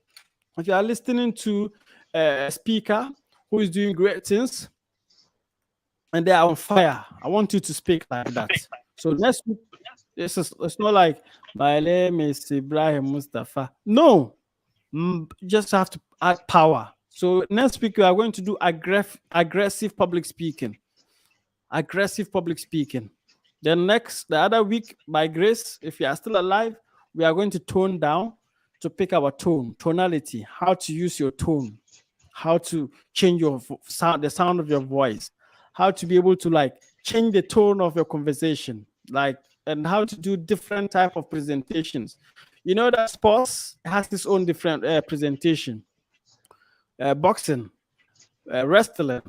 if you are listening to a speaker who is doing great things and they are on fire, I want you to speak like that. So next week, it's not like my name is Ibrahim Mustapha. No, you just have to add power. So next week we are going to do aggressive public speaking. Aggressive public speaking. Then the other week, by grace, if you are still alive, we are going to tone down to pick our tone, tonality, how to use your tone, how to change your sound, the sound of your voice, how to be able to like change the tone of your conversation, like, and how to do different type of presentations. You know that sports has its own different presentation. Boxing, wrestling,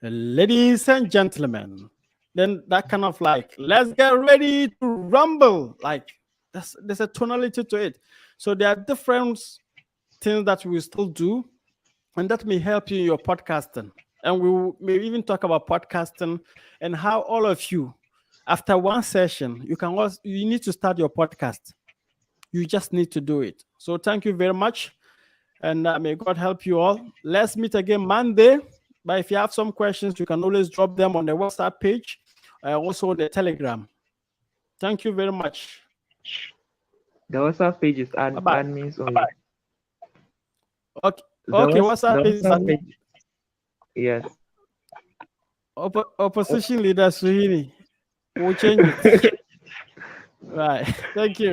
ladies and gentlemen. Then that kind of like, let's get ready to rumble. Like there's a tonality to it. So there are different things that we will still do, and that may help you in your podcasting. And we may even talk about podcasting and how all of you, after one session, you need to start your podcast. You just need to do it. So thank you very much. And may God help you all. Let's meet again Monday. But if you have some questions, you can always drop them on the WhatsApp page, also on the Telegram. Thank you very much. The WhatsApp page is admins only. Okay. WhatsApp page is admin. Yes. Opposition leader Suhini. We'll change it. Right. Thank you.